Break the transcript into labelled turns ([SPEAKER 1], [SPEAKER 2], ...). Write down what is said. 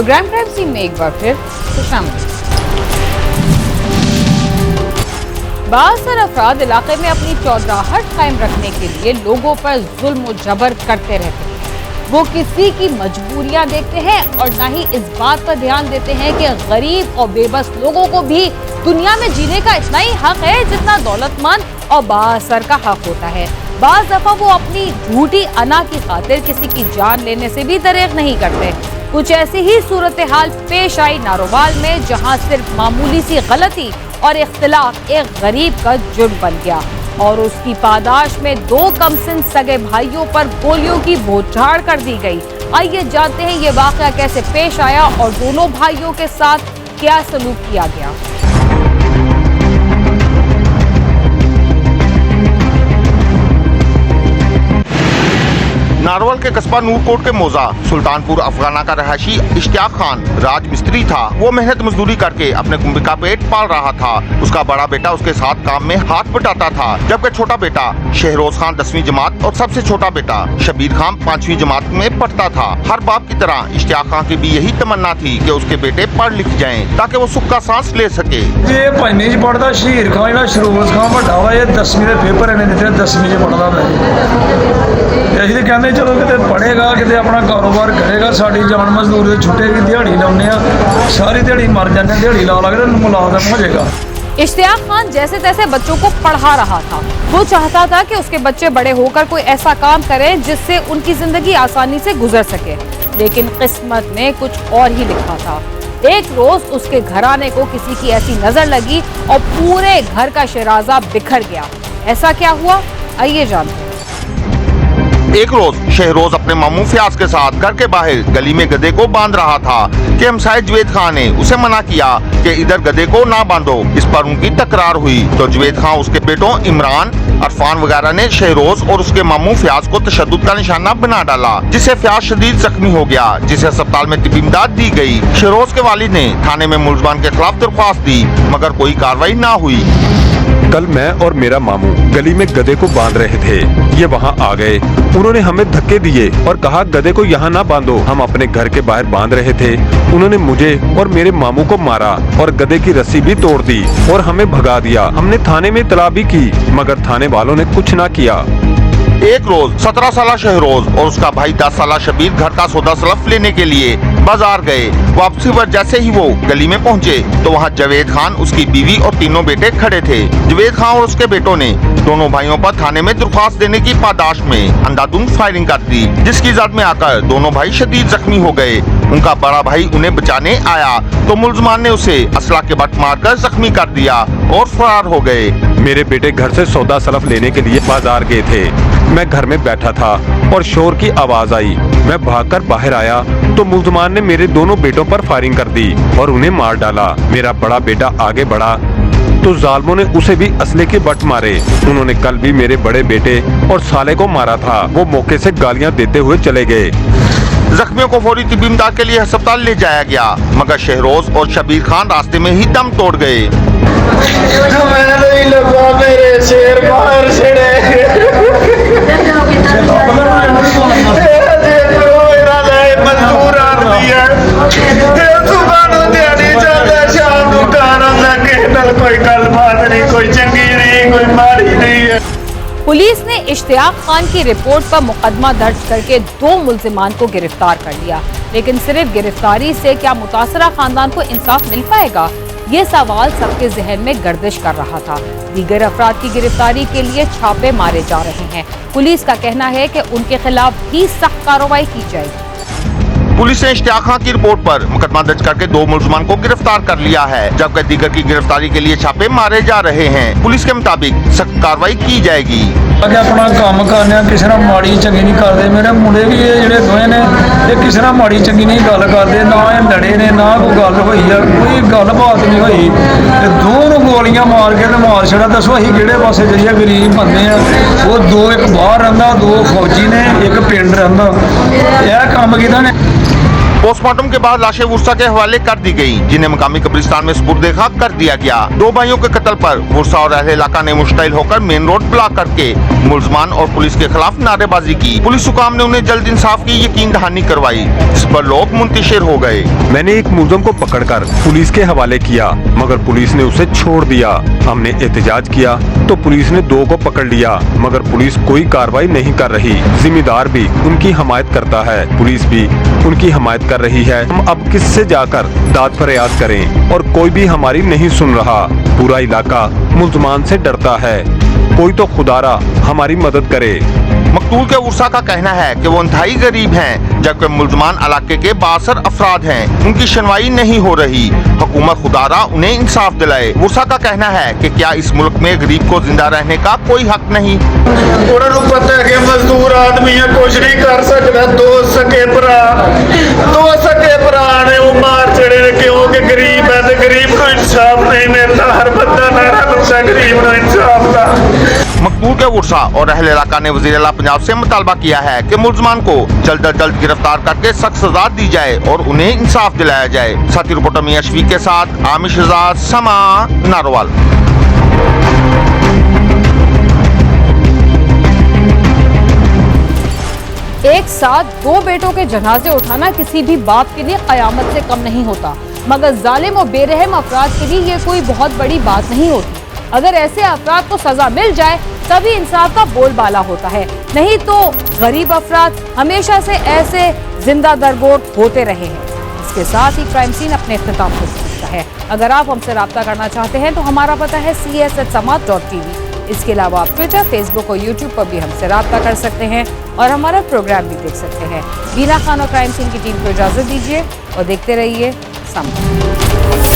[SPEAKER 1] Programme crime scene में एक बार फिर खुशामदीद। बासर अफराद इलाके में अपनी चौधराहट कायम रखने के लिए लोगों पर जुल्म और जबर करते रहते हैं। वो किसी की मजबूरियां देखते हैं और ना ही इस बात पर ध्यान देते हैं कि गरीब और बेबस लोगों को भी दुनिया में जीने का इतना ही हक है जितना दौलतमंद और बासर का हक होता है। बाज़ दफा वो अपनी झूठी अना की खातिर किसी की जान लेने से भी दरेग नहीं करते। कुछ ऐसी ही सूरत हाल पेश आई नारोवाल में, जहां सिर्फ मामूली सी गलती और इख्तिलाफ एक गरीब का जुर्म बन गया और उसकी पादाश में 2 कमसिन सगे भाइयों पर गोलियों की बौछार कर दी गई। आइए जानते हैं ये वाकया कैसे पेश आया और दोनों भाइयों के साथ क्या सलूक किया गया।
[SPEAKER 2] नारोवाल के कस्बा नूरकोट के मौजा सुल्तानपुर अफगाना का रहायशी इश्तियाक खान राज मिस्त्री था। वो मेहनत मजदूरी करके अपने कुंबे का पेट पाल रहा था। उसका बड़ा बेटा उसके साथ काम में हाथ बटाता था, जबकि छोटा बेटा शहरोज खान 10वीं जमात और सबसे छोटा बेटा शबीर खान 5वीं जमात में पढ़ता था। हर बाप की तरह इश्तियाक खान की भी यही तमन्ना थी कि उसके बेटे पढ़ लिख जाएं ताकि वो सुख का सांस ले सके।
[SPEAKER 3] ये 5वीं च पढ़ता शहीर खान या शहरोज खान बड़ा हुआ, ये 10वीं के पेपर इन्हें दिते, 10वीं च पढ़ता असं कहते चलो कि पढ़ेगा कि अपना कारोबार करेगा, साड़ी जान मजदूरी छुटेगी, दिहाड़ी लाने सारी दिहाड़ी मर जाने, दिहाड़ी ला लगे मुलाजम हो जाएगा।
[SPEAKER 1] इश्तियाक खान जैसे तैसे बच्चों को पढ़ा रहा था। वो चाहता था कि उसके बच्चे बड़े होकर कोई ऐसा काम करें जिससे उनकी जिंदगी आसानी से गुजर सके, लेकिन किस्मत में कुछ और ही लिखा था। एक रोज उसके घराने को किसी की ऐसी नजर लगी और पूरे घर का शराजा बिखर गया। ऐसा क्या हुआ, आइए जानते हैं।
[SPEAKER 2] एक रोज शहरोज अपने मामू फयाज के साथ घर के बाहर गली में गधे को बांध रहा था कि हमसाये जवेद खान ने उसे मना किया कि इधर गधे को ना बांधो। इस पर उनकी तकरार हुई तो जवेद खान, उसके बेटों इमरान, अरफान वगैरह ने शहरोज और उसके मामू फयाज को तशद्दुद का निशाना बना डाला, जिससे फयाज शदीद जख्मी हो गया, जिसे अस्पताल में तिब्बी इमदाद दी गई। शहरोज के वालिद ने थाने में मुलजमान के खिलाफ दरख्वास्त दी, मगर कोई कार्रवाई ना हुई।
[SPEAKER 4] कल मैं और मेरा मामू गली में गधे को बांध रहे थे। ये वहाँ आ गए, उन्होंने हमें धक्के दिए और कहा गधे को यहाँ ना बांधो। हम अपने घर के बाहर बांध रहे थे, उन्होंने मुझे और मेरे मामू को मारा और गधे की रस्सी भी तोड़ दी और हमें भगा दिया। हमने थाने में इतला भी की, मगर थाने वालों ने कुछ ना किया।
[SPEAKER 2] एक रोज 17 साला शहरोज और उसका भाई 10 साला शबीर घर का सौदा सलफ लेने के लिए बाजार गए। वापसी पर जैसे ही वो गली में पहुंचे तो वहां जवेद खान, उसकी बीवी और तीनों बेटे खड़े थे। जवेद खान और उसके बेटों ने दोनों भाइयों पर थाने में दरख्वास्त देने की पादाश में अंधाधुंध फायरिंग कर दी, जिसकी जद में आकर दोनों भाई शदीद जख्मी हो गए। उनका बड़ा भाई उन्हें बचाने आया तो मुलजमान ने उसे असला के बट मारकर जख्मी कर दिया और फरार हो गए।
[SPEAKER 4] मेरे बेटे घर से सौदा सलफ लेने के लिए बाजार गए थे। मैं घर में बैठा था और शोर की आवाज आई। मैं भागकर बाहर आया तो मुलजमान ने मेरे दोनों बेटों पर फायरिंग कर दी और उन्हें मार डाला। मेरा बड़ा बेटा आगे बढ़ा तो जालिमों ने उसे भी असले के बट मारे। उन्होंने कल भी मेरे बड़े बेटे और साले को मारा था। वो मौके से गालियां देते हुए चले गए।
[SPEAKER 2] जख्मियों को फौरी तिब्बी इमदाद के लिए अस्पताल ले जाया गया, मगर शहरोज और शबीर खान रास्ते में ही दम तोड़ गए।
[SPEAKER 1] पुलिस ने इश्तियाक खान की रिपोर्ट पर मुकदमा दर्ज करके 2 मुल्जिमान को गिरफ्तार कर लिया, लेकिन सिर्फ गिरफ्तारी से क्या मुतासरा खानदान को इंसाफ मिल पाएगा, ये सवाल सबके जहन में गर्दिश कर रहा था। दीगर अफराद की गिरफ्तारी के लिए छापे मारे जा रहे हैं। पुलिस का कहना है कि उनके खिलाफ भी सख्त कार्रवाई की जाएगी।
[SPEAKER 2] पुलिस ने इश्तियाक खान की रिपोर्ट पर मुकदमा दर्ज करके 2 मुलजमान को गिरफ्तार कर लिया है, जबकि दीगर की गिरफ्तारी के लिए छापे मारे जा रहे हैं। पुलिस के मुताबिक सख्त कार्रवाई की जाएगी।
[SPEAKER 3] अपना काम करने किसी ना माड़ी चंगी नहीं करते। मेरे मुंडे भी ये दोए ने किसी ना माड़ी चंगी नहीं गल करते, ना ये लड़े ने, ना कोई गल हुई है, कोई गल बात नहीं हुई। दोनों गोलियां मार के मार छड़ा। दसो अं कि पासे जाइए, गरीब बंदे हैं। वो 2 एक बाहर रहा, 2 फौजी ने, एक पिंड रहा। यह काम किया ने
[SPEAKER 2] पोस्टमार्टम के बाद लाशें वर्षा के हवाले कर दी गयी, जिन्हें मकामी कब्रिस्तान में सुपुर्द-ए खाक कर दिया गया। दो भाइयों के कत्ल पर वर्षा और अहले इलाका ने मुश्तइल होकर मेन रोड ब्लॉक करके मुलजमान और पुलिस के खिलाफ नारेबाजी की। पुलिस हुकाम ने उन्हें जल्द इंसाफ की यकीन दहानी करवाई, इस पर लोग मुंतशिर हो गए।
[SPEAKER 4] मैंने एक मुलजम को पकड़कर पुलिस के हवाले किया, मगर पुलिस ने उसे छोड़ दिया। हमने एहतजाज किया तो पुलिस ने दो को पकड़ लिया, मगर पुलिस कोई कार्रवाई नहीं कर रही। जिम्मेदार भी उनकी हमायत करता है, पुलिस भी उनकी हमायत कर रही है। हम अब किससे जाकर दाद फरियाद करें और कोई भी हमारी नहीं सुन रहा। पूरा इलाका मुल्जमान से डरता है, कोई तो खुदारा हमारी मदद करे।
[SPEAKER 2] मकतूल के वर्षा का कहना है कि वो इंतहाई गरीब हैं, जबकि मुल्जमान इलाके के बासर अफराद हैं, उनकी सुनवाई नहीं हो रही। हुकूमत खुदारा उन्हें इंसाफ दिलाए। वर्षा का कहना है कि क्या इस मुल्क में गरीब को जिंदा रहने का कोई हक नहीं।
[SPEAKER 3] उन्होंने पता है कि मजदूर आदमी है, कुछ नहीं कर सकता। दो सके भरा ने वो मार चढ़े क्योंकि गरीब है, तो गरीब को इंसाफ नहीं मिलता। हर बंदा नारा लगता गरीब को इंसाफ का।
[SPEAKER 2] मकतूल के वर्षा और अहले इलाका ने वज़ीर आला पंजाब से मुतालबा किया है कि मुल्जमान को जल्द अज जल्द गिरफ्तार करके सख्त सजा दी जाए और उन्हें इंसाफ दिलाया जाए। साथी रिपोर्टर मियां शफीक के साथ आमिश रज़ा, समा, नारोवाल।
[SPEAKER 1] एक साथ दो बेटों के जनाजे उठाना किसी भी बाप के लिए कयामत से कम नहीं होता, मगर जालिम और बेरहम अफराद के लिए ये कोई बहुत बड़ी बात नहीं होती। अगर ऐसे अफराद को सजा मिल जाए तभी इंसाफ का बोलबाला होता है, नहीं तो गरीब अफराद हमेशा से ऐसे जिंदा दरगोर होते रहे हैं। इसके साथ ही क्राइम सीन अपने इख्तिताम को पहुंचता है। अगर आप हमसे रब्ता करना चाहते हैं तो हमारा पता है cs@समात.tv। इसके अलावा आप ट्विटर, फेसबुक और यूट्यूब पर भी हमसे रब्ता कर सकते हैं और हमारा प्रोग्राम भी देख सकते हैं। बीना खान और क्राइम सीन की टीम को इजाजत दीजिए और देखते रहिए समा।